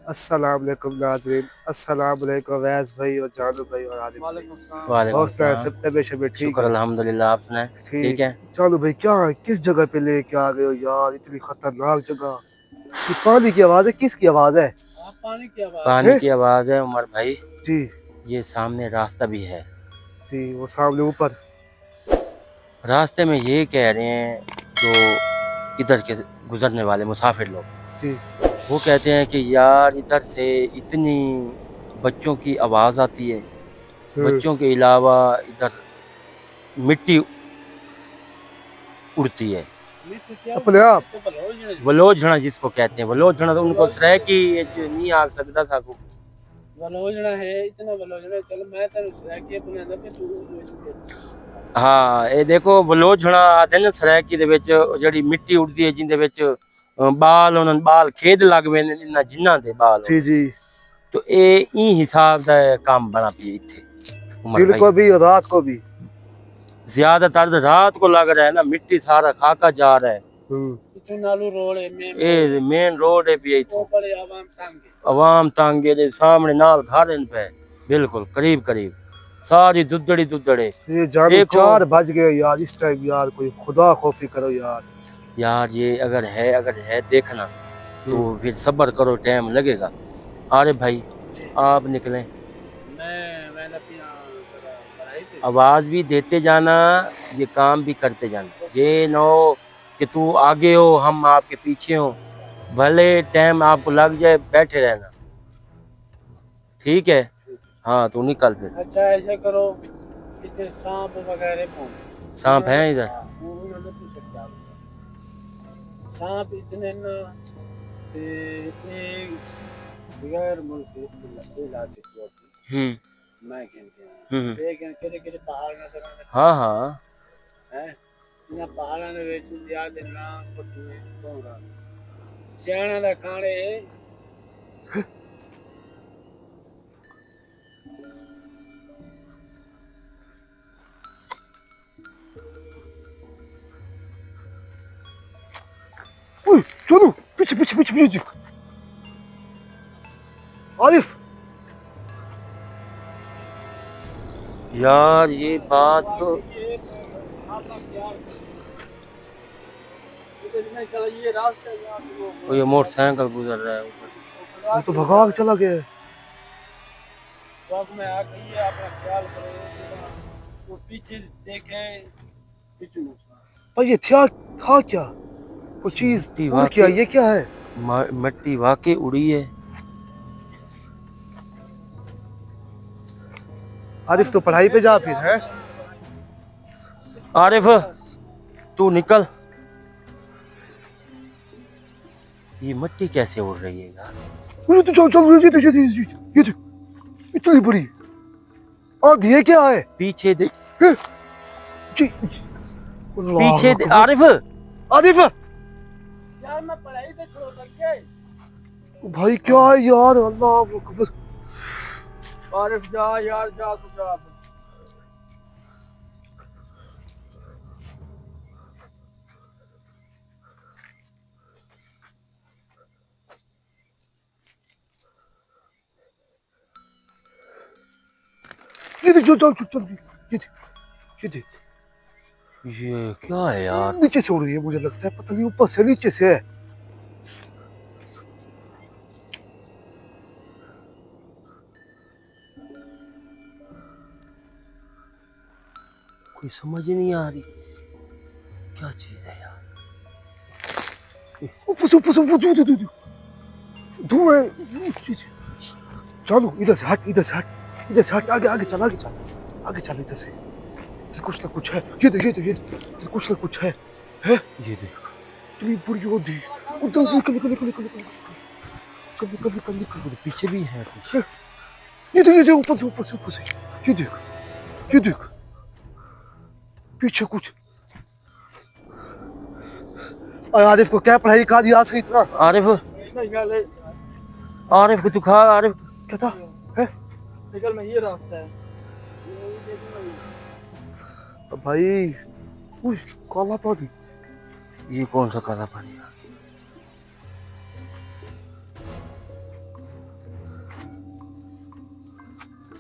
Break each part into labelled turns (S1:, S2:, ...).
S1: अस्सलाम वालेकुम नाज़रीन, अस्सलाम वालेकुम अवैस भाई और जानू भाई और आदिम भाई।
S2: वालेकुम
S1: हौसला है,
S2: सलाम।
S1: सब तबीयत शबीयत ठीक
S2: शुक्र
S1: है?
S2: अल्हम्दुलिल्लाह। आपने ठीक
S1: ठीक।
S2: है?
S1: जानू भाई क्या है, किस जगह पे लेके आ गए हो यार, इतनी खतरनाक जगह। ये पानी की आवाज़ है, किसकी आवाज़ है?
S2: पानी
S1: हैं?
S2: की आवाज़ है उमर भाई।
S1: जी
S2: ये सामने रास्ता भी है।
S1: जी, वो सामने ऊपर।
S2: रास्ते में ये कह रहे हैं जो इधर के गुजरने वाले मुसाफिर लोग,
S1: जी।
S2: वो कहते हैं कि यार इधर से इतनी बच्चों की आवाज़ आती है।
S1: हम्म।
S2: बच्चों के अलावा इधर मिट्टी उड़ती है।
S1: अपने आप।
S2: वलोझना जिसको कहते हैं, वलोझना तो उनको सराय की नहीं आ सकता था को। हाँ ये देखो वलोझना आते ना सरायकी दे विच ਜਿਹੜੀ ਮਿੱਟੀ ਉੜਦੀ ਹੈ ਜਿੰਦੇ ਵਿੱਚ ਬਾਲ ਉਹਨਾਂ ਬਾਲ ਖੇਡ ਲੱਗ ਪੈਂਦੇ ਨੇ ਨਾ ਜਿਨ੍ਹਾਂ ਦੇ ਬਾਲ
S1: जी
S2: ਹੋਵੇ
S1: जी।
S2: तो ये हिसाब ਦਾ काम बना पिए इथे उमर
S1: दिन
S2: भाई।
S1: को भी और रात को भी।
S2: ज्यादातर रात को लग रहा है ना, मिट्टी सारा खाका जा रहा है।
S1: हम्म।
S2: ये मेन रोड है भी इथों आवाम तंग है सामने नाल घर इन पे बिल्कुल करीब करीब सारी दुदड़ी दुदड़े।
S1: ये जानू
S2: देखो
S1: 4 बज गए यार, इस टाइम यार कोई खुदा खौफी करो यार।
S2: यार ये अगर है देखना तो
S1: हम्म।
S2: फिर सब्र करो, टाइम लगेगा। अरे भाई आप निकले, आवाज भी देते जाना, ये काम भी करते जाना। ये न हो कि तू आगे हो हम आपके पीछे हो, भले टाइम आपको लग जाए बैठे रहना, ठीक है? हाँ तो निकल फिर।
S3: अच्छा ऐसे करो, इतने सांप वगैरह
S2: सांप है इधर?
S3: उन्होंने पूछा क्या सांप इतने न ते एक गैर मुल्क इलाके की होती मैं कहते हैं लेकिन केड़े केड़े पहाड़ नजर आने
S2: हाँ हाँ
S3: हैं इन पहाड़ां दे विच याद ना पटने तो रहा सियाणा दा खाणे
S1: ओए चलो, पीछे पीछे पीछे पीछे। आरिफ।
S2: यार ये बात तो
S3: आपका ख्याल करो ये रास्ता यहाँ से
S2: ये मोटरसाइकिल गुजर रहा है ऊपर से।
S1: वो तो भगा के चला गया है।
S3: वक्त में आ गई है, अपना ख्याल करो वो पीछे देखे पीछे नुकसान
S1: पर ये था क्या? वो चीज
S2: मिट्टी
S1: उड़ क्या,
S2: वाकई
S1: ये क्या है?
S2: मिट्टी वाकई उड़ी है।
S1: आरिफ तो पढ़ाई पे जा फिर है।
S2: आरिफ तू निकल, ये मिट्टी कैसे उड़ रही है यार?
S1: मुझे तो चल चल, ये देख, इतनी बड़ी आंधी है क्या है?
S2: पीछे देख,
S1: हैं? जी। अल्लाह
S2: पीछे
S1: अकबर।
S2: आरिफ।
S1: आरिफ
S3: यार मैं पढ़ाई पे खड़ो लग गए
S1: भाई क्या है यार, अल्लाह अकबर।
S3: आरिफ जा यार जा तू जा
S1: ये देख, चल चल चल चल, ये देख, ये देख।
S2: ये क्या है यार?
S1: नीचे से उड़ रही है, मुझे लगता है, पता नहीं ऊपर से नीचे से है।
S2: कोई समझ ही नहीं आ रही क्या चीज है यार।
S1: ऊपर धुआं है। चलो इधर से हट, इधर से हट, इधर से हट, आगे आगे चल, आगे चल, आगे चल इधर से। कुछ ना कुछ है, ये देख, ये देख, ये देख, कुछ ना कुछ है।
S2: ये देख
S1: इतनी बड़ी होती उधर, निकल निकल निकल निकल निकल निकल निकल निकल निकल।
S2: पीछे भी है कुछ।
S1: ये देख, ऊपर से ऊपर से ऊपर से, ये देख, ये देख, पीछे कुछ। आरिफ को क्या पढ़ाई का दिया सही इतना?
S2: आरिफ आरिफ को तू खा आरिफ।
S1: क्या था? है
S3: निकल में ये रास्ता है
S1: भाई, काला पानी।
S2: ये कौन सा काला पानी है?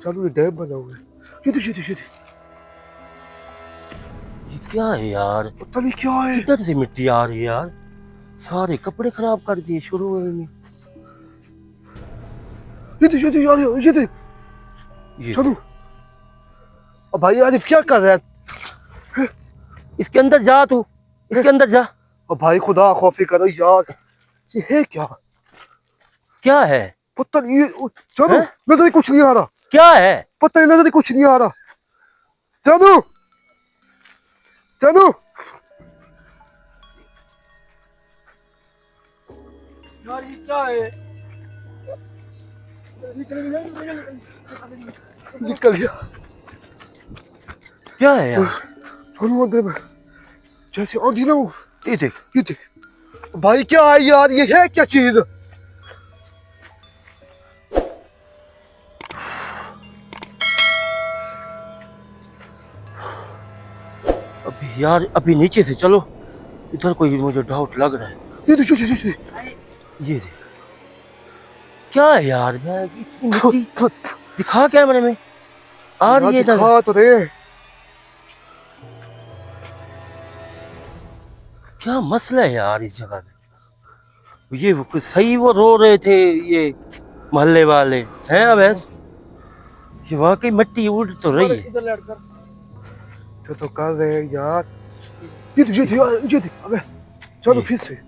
S1: जानू ये डैम बना हुआ है। ये देख
S2: ये क्या है यार?
S1: पता नहीं क्या है।
S2: किधर से मिट्टी आ रही है यार? सारे कपड़े खराब कर दिए शुरू में।
S1: ये देख
S2: ये
S1: जानू। अब भाई आरिफ क्या कर रहा है?
S2: इसके अंदर जा तू, इसके अंदर जा।
S1: अब भाई खुदा खौफी करो यार, ये है क्या?
S2: क्या है?
S1: पता नहीं ये जानू,
S2: हैं?
S1: नजर ही कुछ नहीं आ रहा।
S2: क्या है?
S1: पता नहीं, नजर ही कुछ नहीं आ रहा। जानू जानू
S3: यार ये क्या है?
S1: निकल गया।
S2: क्या है यार?
S1: जानू अंदर में जैसे आंधी ना हो।
S2: ये देख,
S1: ये देख भाई क्या है यार, ये है क्या चीज?
S2: अभी यार अभी नीचे से चलो, इधर कोई मुझे डाउट लग रहा है।
S1: ये देख
S2: ये देख, क्या है यार? मैं इतनी मिट्टी दिखा कैमरे में आ रही है इधर।
S1: दिखा तो रे।
S2: क्या मसला है यार इस जगह पे? ये सही वो रो रहे थे ये मोहल्ले वाले हैं अवैस? ये वाकई मिट्टी उड़ तो रही है।
S3: इधर लैट कर।
S1: तो कर रहे हैं यार। ये देख अबे चलो फिर से।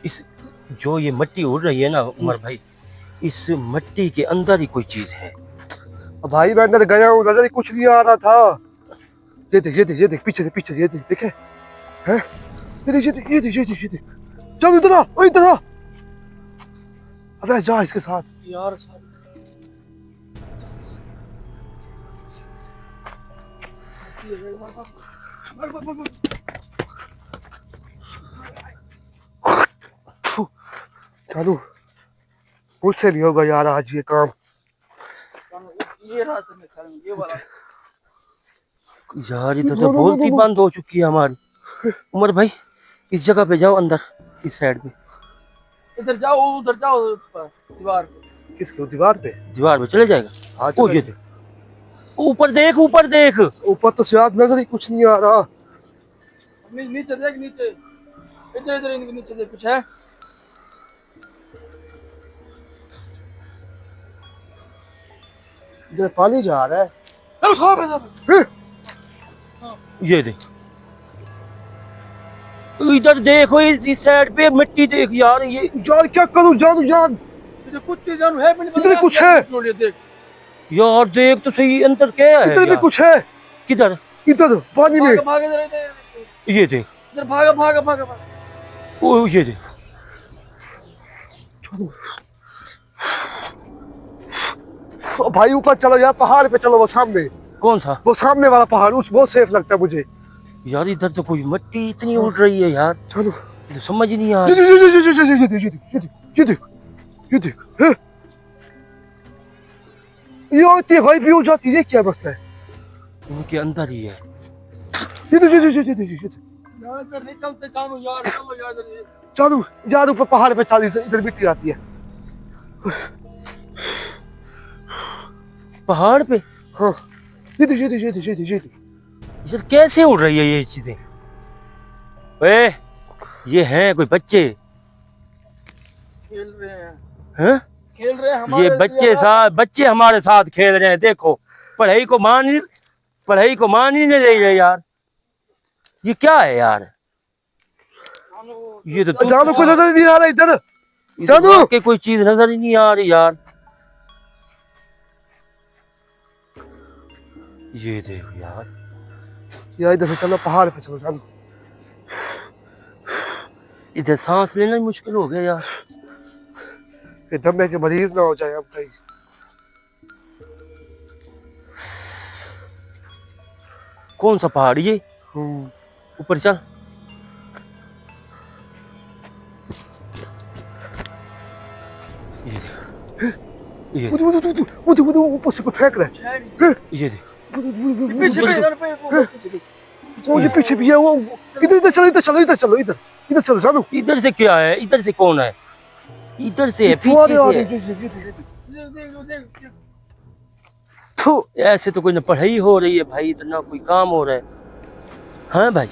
S2: इस जो ये मिट्टी उड़ रही है ना उमर भाई, इस मिट्टी के अंदर ही कोई चीज है।
S1: अब भाई मैं अंदर गया हूँ, नजर ही कुछ नहीं आ रहा था। ये देख पीछे ये देख, देखे हैं? ये देख चल इधर आ, ओ इधर आ। अबे जा इसके साथ
S3: यार
S1: चलो मुझसे नहीं होगा यार आज ये काम।
S3: ये रास्ते में खड़े हैं, ये वाला।
S2: यार इधर तो बोलती बंद हो चुकी है हमारी। उमर भाई इस जगह पे जाओ, अंदर इस साइड पे।
S3: इधर जाओ, उधर जाओ दीवार पे।
S1: किसके दीवार पे?
S2: दीवार पे चले जाएगा।
S1: हाँ
S2: ओ ये देख, ऊपर देख, ऊपर देख।
S1: ऊपर तो शायद नजर ही कुछ नहीं आ रहा।
S3: नीचे देख, नीचे इधर इधर इनके नीचे देख, कुछ है?
S1: इधर पानी जा रहा है।
S3: अरे साहब इधर।
S2: ये देख, इधर देखो, इस साइड पे मिट्टी देख यार। ये
S1: यार क्या करूं जानू यार,
S3: इधर कुछ चीज है भी नहीं।
S1: इधर कुछ है।
S3: देख
S2: यार देख तो सही, अंदर क्या है?
S1: इधर भी
S2: यार?
S1: कुछ है।
S2: किधर?
S1: इधर पानी में।
S3: भाग इधर इधर
S2: ये देख,
S3: इधर भाग।
S2: ओ ये देख।
S1: चलो भाई ऊपर चलो यार, पहाड़ पे चलो, वो सामने,
S2: कौन सा?
S1: वो सामने वाला पहाड़, उस बहुत सेफ लगता है मुझे।
S2: यार इधर तो कोई मिट्टी इतनी उड़ रही है यार,
S1: चलो
S2: तो समझ ही नहीं आ
S1: ये
S2: रहा।
S1: देख हैं? ये आती है गायब भी हो जाती है, क्या मसला है?
S2: उनके अंदर ही है।
S1: ये देख
S3: यार इधर नहीं चलते, चालू यार, चलो यार इधर।
S1: चलो यार ऊपर पहाड़ पे चाली से इधर मिट्टी आती है।
S2: पहाड़ पे?
S1: हाँ ये देख
S2: यार कैसे उड़ रही है ये चीजें? ओए ये हैं कोई बच्चे
S3: खेल रहे हैं,
S2: हैं?
S3: खेल रहे हैं
S2: ये बच्चे हमारे साथ खेल रहे हैं। देखो पढ़ाई को मान ही नहीं रही है यार। ये क्या है यार? ये तो
S1: जानू को नजर नहीं आ रहा इधर।
S2: जानू के कोई चीज नजर ही नहीं आ रही यार। ये देखो यार
S1: इधर से चलो, पहाड़ पे चलो जानू।
S2: इधर सांस लेना ही मुश्किल हो गया यार।
S1: ये दमे के मरीज ना हो जाए हम कहीं।
S2: कौन सा पहाड़ ये? ऊपर चल। ये
S1: ऊपर से फेंक रहा है।
S2: ये देख,
S1: वो ये पीछे भी है वो। इधर चलो जानू।
S2: इधर से क्या है? इधर से कौन है? इधर से है,
S1: फुहारे
S2: पीछे
S1: आ
S2: से
S1: रहे
S2: है। थू, ऐसे तो कोई ना पढ़ाई हो रही है भाई, तो ना कोई काम हो रहा है। हाँ भाई,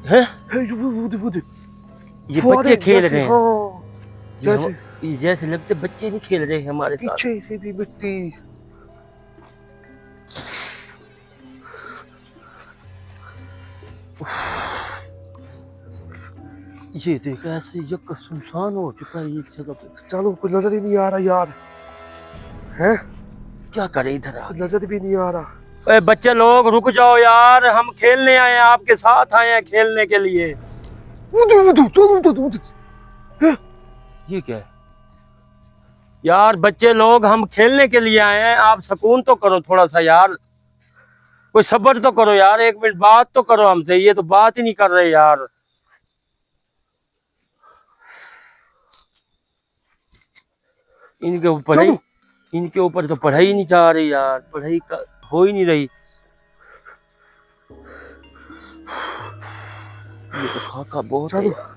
S2: हैं?
S1: वो
S2: ये
S1: फुहारे
S2: बच्चे खेल
S1: जैसे,
S2: रहे हैं।
S1: हाँ जैसे
S2: ये जैसे लगते बच्चे नहीं खेल रहे हैं हमारे साथ।
S1: पीछे से भी मिट्टी।
S2: ये देख, ऐसे जगह सुनसान हो चुका है ये जगह पे।
S1: चलो कुछ नजर ही नहीं आ रहा यार, हैं
S2: क्या करें इधर
S1: कुछ नजर भी नहीं आ रहा।
S2: अरे बच्चे लोग रुक जाओ यार, हम खेलने आए हैं, आपके साथ आए हैं खेलने के लिए।
S1: चलो
S2: ये क्या है यार? बच्चे लोग हम खेलने के लिए आए हैं, आप सुकून तो करो थोड़ा सा यार, कोई सब्र तो करो यार, 1 मिनट बात तो करो हमसे, ये तो बात ही नहीं कर रहे यार। इनके ऊपर तो पढ़ाई नहीं चाह रही यार, पढ़ाई का हो ही नहीं रही। ये तो खाका बहुत है यार।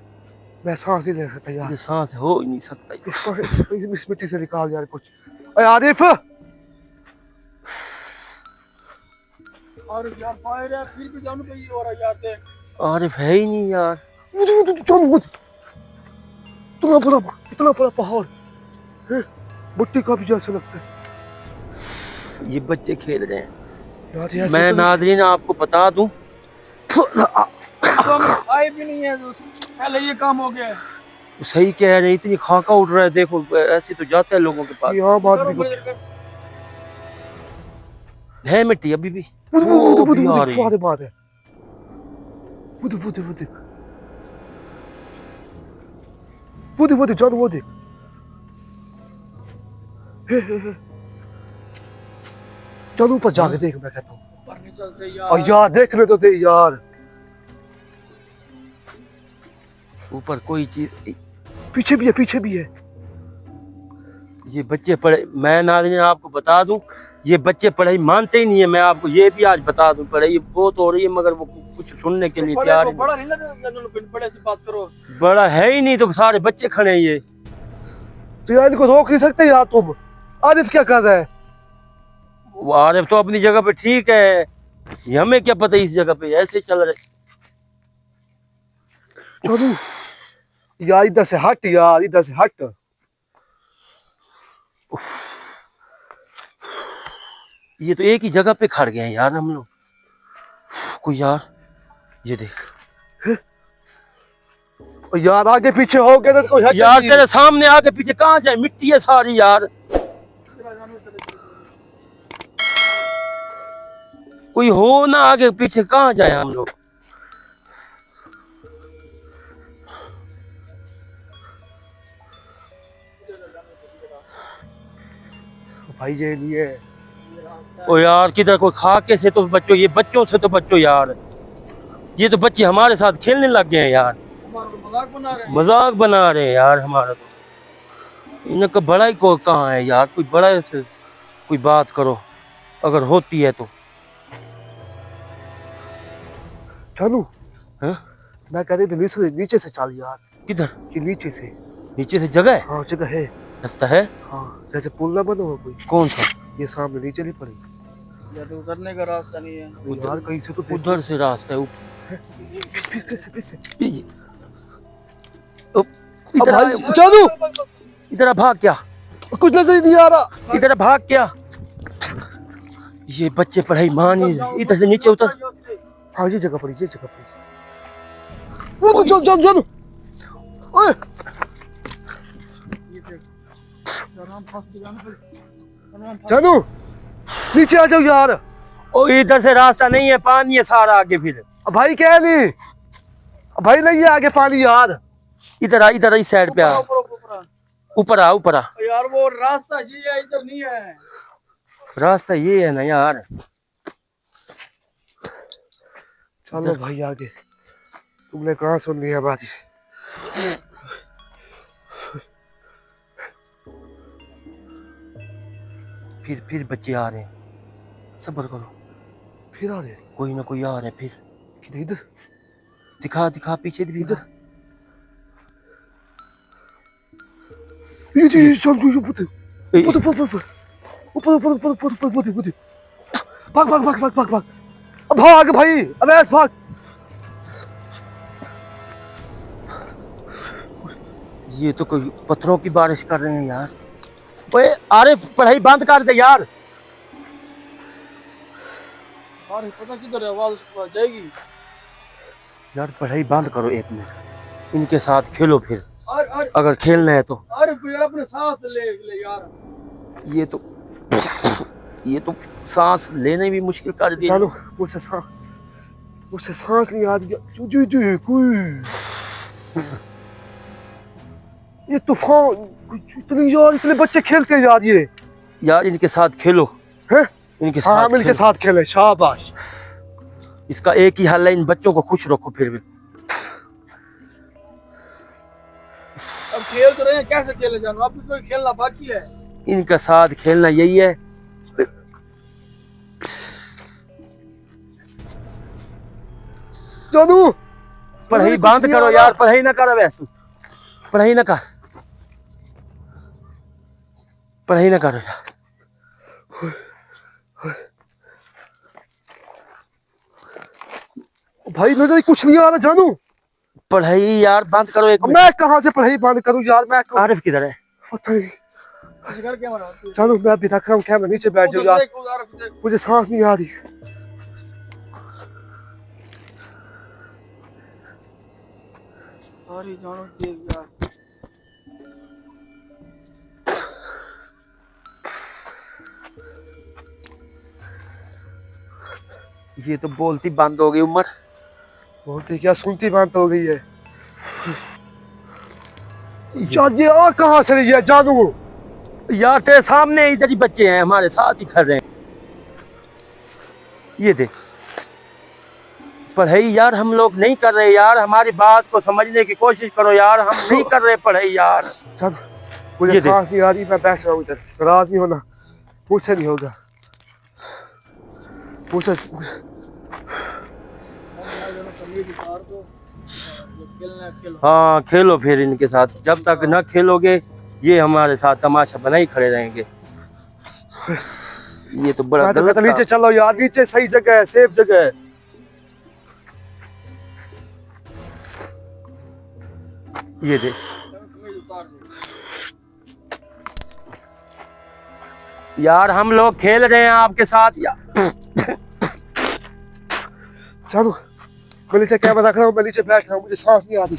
S1: मैं सांस नहीं ले सकता यार,
S2: ये सांस हो ही नहीं सकता यार।
S1: इसको इस मिट्टी से निकाल यार कुछ। अरे आरिफ,
S3: और यार फायर है, फिर भी जाने पे ये हो रहा है यार। देख
S2: आरिफ है ही नहीं यार।
S1: चलो इतना बड़ा पहाड़ है, मिट्टी का भी जैसा लगता है
S2: ये बच्चे खेल रहे हैं
S1: यार।
S2: मैं नाज़रीन आपको बता दूं,
S3: आए भी नहीं है, पहले ये काम हो गया है।
S2: सही कह रहे हैं, इतनी खाका उड़ रहा है, देखो ऐसे तो जाते हैं लोगों के पास।
S1: यहाँ बात भी
S2: है मिट्टी अभी भी।
S1: फुहारे बात है। वो देख जान, वो देख। चल ऊपर जाके देख, मैं कहता हूँ
S3: ऊपर नहीं चलते
S1: और यार देखने तो दे यार।
S2: ऊपर कोई चीज,
S1: पीछे भी है।
S2: ये बच्चे पढ़े, मैं नाज़रीन आपको बता दूं, ये बच्चे पढ़ाई मानते ही नहीं है। मैं आपको ये भी आज बता दूं, पढ़ाई बहुत हो रही है मगर वो कुछ सुनने के लिए तैयार नहीं।
S3: बड़ा नहीं ना, बड़े से बात करो।
S2: बड़ा है ही नहीं तो सारे बच्चे खड़े हैं ये।
S1: तो यार इनको रोक नहीं सकते यार तुम? आरिफ क्या कर रहा है?
S2: वो आरिफ तो अपनी जगह पे ठीक है, ये हमें क्या पता इस जगह पे ऐसे चल रहे।
S1: चलो यार इधर से हट यार, इधर से हट।
S2: ये तो एक ही जगह पे खड़ गए हैं यार हम लोग। कोई यार, ये देख
S1: यार आगे पीछे हो गए तो
S2: यार, तेरे सामने आगे पीछे कहाँ जाए, मिट्टी है सारी यार। कोई हो ना आगे पीछे, कहाँ जाए हम लोग।
S1: भाई ये नहीं है।
S2: ओ यार किधर, कोई खाके से तो बच्चों, ये बच्चों से तो बच्चों यार, ये तो बच्चे हमारे साथ खेलने लग गए हैं यार, मजाक बना रहे हैं यार हमारा। तो इनका बड़ा ही को कहाँ है यार, कोई बड़ा से कोई बात करो अगर होती है तो।
S1: चलो
S2: हाँ?
S1: मैं कहते थे नीचे से चल यार।
S2: किधर?
S1: कि नीचे से?
S2: नीचे से जगह है?
S1: हाँ जगह है,
S2: रास्ता है।
S1: हाँ जैसे पुल ना बना हो कोई।
S2: कौन सा?
S1: ये सामने नीचे नहीं पड़ेगी
S3: या तो उतरने का रास्ता नहीं है
S1: यार, कहीं से तो
S2: उधर से रास्ता है।
S1: चलो
S2: इधर भाग क्या,
S1: कुछ नजर ही नहीं आ रहा।
S2: इधर भाग क्या, ये बच्चे पढ़ाई मान ही, इधर से नीचे उतर।
S1: हाँ ये जगह पड़ी, ये जगह पड़ी। वो तो चल चल चल। ओए जानू नीचे आ जाओ यार।
S2: ओ इधर से रास्ता नहीं है, पानी है सारा आगे। फिर
S1: भाई क्या नहीं, भाई नहीं है आगे पानी यार।
S2: इधर आ, इधर इस साइड पे आ, ऊपर आ, ऊपर आ।
S3: यार वो रास्ता ये है, इधर नहीं है
S2: रास्ता ये है ना यार।
S1: चलो भाई आगे, तुमने कहाँ सुन लिया बात।
S2: फिर बच्चे आ रहे हैं, सब्र करो।
S1: फिर आ रहे
S2: कोई ना कोई आ रहे हैं फिर।
S1: किधर? इधर
S2: दिखा दिखा पीछे भी, इधर
S1: ये चल ये पुत ऊपर भाग अब भाग भाई अब ऐस भाग
S2: ये तो कोई पत्थरों की बारिश कर रहे हैं यार। ओए आरिफ पढ़ाई बंद कर दे यार।
S3: अरे पता किधर है, आवाज आ जाएगी।
S2: यार पढ़ाई बंद करो एक मिनट, इनके साथ खेलो फिर
S3: अरे
S2: अगर खेलना है तो।
S3: अरे भैया अपने साथ ले यार।
S2: ये तो सांस लेने भी मुश्किल कर दिया।
S1: चलो मुझसे सांस नहीं आ रही कोई ये तूफान इतने यार इतने बच्चे खेलते हैं यार ये
S2: यार इनके साथ खेलो
S1: हैं
S2: इनके
S1: हाँ
S2: साथ
S1: मिलके
S2: खेलो।
S1: साथ खेले शाबाश
S2: इसका एक ही हल है, इन बच्चों को खुश रखो फिर भी।
S3: अब खेल तो रहे हैं, कैसे खेले जानो, अब भी कोई खेलना बाकी है।
S2: इनका साथ खेलना यही है।
S1: जानू
S2: पढ़ाई बंद करो यार, पढ़ाई ना करो वैसे, पढ़ाई ना कर, पढ़ाई ना करो यार।
S1: भाई नजर कुछ नहीं आ रहा जानू।
S2: पढ़ाई यार बंद करो एक मिनट।
S1: मैं कहाँ से पढ़ाई बंद करूँ यार मैं
S2: आरिफ किधर है?
S1: पता नहीं
S3: इस घर क्या बना तू?
S1: जानू मैं अभी थक रहा हूँ क्या मैं नीचे बैठ जाऊँ यार मुझे सांस नहीं आ रही।
S3: सॉरी जानो देख यार।
S2: ये तो बोलती बंद हो गई उमर।
S1: बोलती क्या सुनती बंद हो गई है। ये और कहाँ से रही है जानू?
S2: यार तेरे सामने इधर ही बच्चे हैं हमारे साथ ही खड़ रहे हैं। ये देख पढ़ाई यार हम लोग नहीं कर रहे यार, हमारी बात को समझने की कोशिश करो यार, हम नहीं कर रहे पढ़ाई यार।
S1: चल मुझे सांस नहीं आ रही मैं बैठ रहा हूँ इधर, नाराज नहीं होना मुझसे नहीं होगा मुझसे।
S2: हाँ खेलो फिर इनके साथ, जब तक न खेलोगे ये हमारे साथ तमाशा बना ही खड़े रहेंगे। ये तो बड़ा गलत काम।
S1: नीचे चलो यार, नीचे सही जगह है, सेफ जगह है।
S2: ये देख यार हम लोग खेल रहे हैं आपके साथ यार।
S1: चलो मैं नीचे कैमरा रख रहा हूँ, मैं नीचे बैठ रहा हूँ, मुझे सांस नहीं आ रही।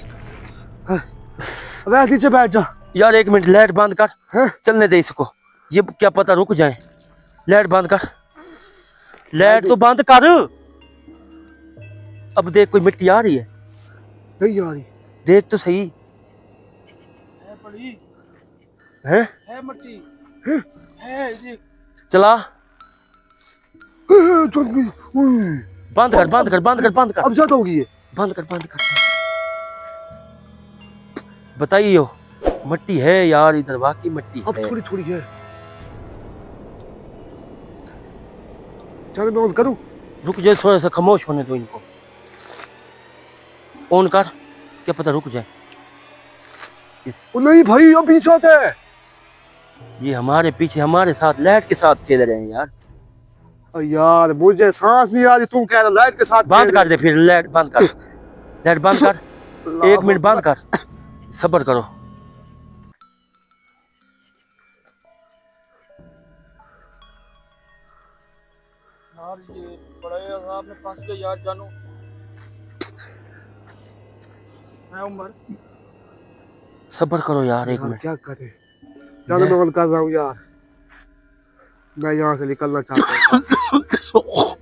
S1: नीचे बैठ जा
S2: यार एक मिनट लाइट बंद कर
S1: है?
S2: चलने दे इसको, ये क्या पता रुक जाए। लाइट बंद कर, लाइट तो बंद कर। अब देख कोई मिट्टी आ रही है?
S1: नहीं आ रही।
S2: देख तो सही
S3: है पड़ी
S2: है
S3: मट्टी
S1: है
S3: देख।
S2: चला
S1: चल
S2: बंद कर बंद कर बंद कर बंद कर,
S1: अब ज्यादा होगी ये,
S2: बंद कर बंद कर। बताइए मट्टी है यार इधर, वाकई मट्टी
S1: अब
S2: है।
S1: थोड़ी थोड़ी है। चल मैं ऑन करूं?
S2: रुक जाए थोड़ा सा, खामोश होने दो इनको। ऑन कर, क्या पता रुक जाए।
S1: ओ नहीं भाई अभी साथ है।
S2: ये हमारे पीछे हमारे साथ लाइट के साथ खेल रहे हैं यार।
S1: यार मुझे सांस नहीं आ रही, तुम कह रहे लाइट के साथ
S2: बंद कर दे फिर, लाइट बंद कर, लाइट बंद कर। एक मिनट बंद कर, सब्र करो।
S3: यार ये बड़ा अजाब में फंस गया यार जानू। मैं उमर
S2: सब्र करो यार एक मिनट।
S1: क्या करे जानो, मैं ऑन कर रहा हूँ यार, मैं यहाँ से निकलना चाहता हूँ।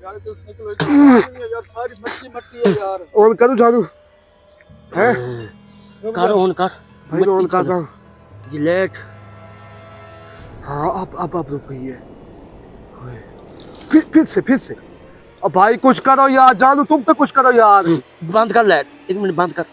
S3: यार तो निकलो यार, सारी मट्टी मट्टी है यार।
S1: ऑन करूँ जानू? है
S2: कर ऑन कर
S1: भाई, मैं ऑन कर रहा हूँ।
S2: ये लाइट
S1: हाँ अब रुक गई है। फिर से अब भाई कुछ करो यार जानू, तुम तो कुछ करो यार।
S2: बंद कर लाइट, एक मिनट बंद कर।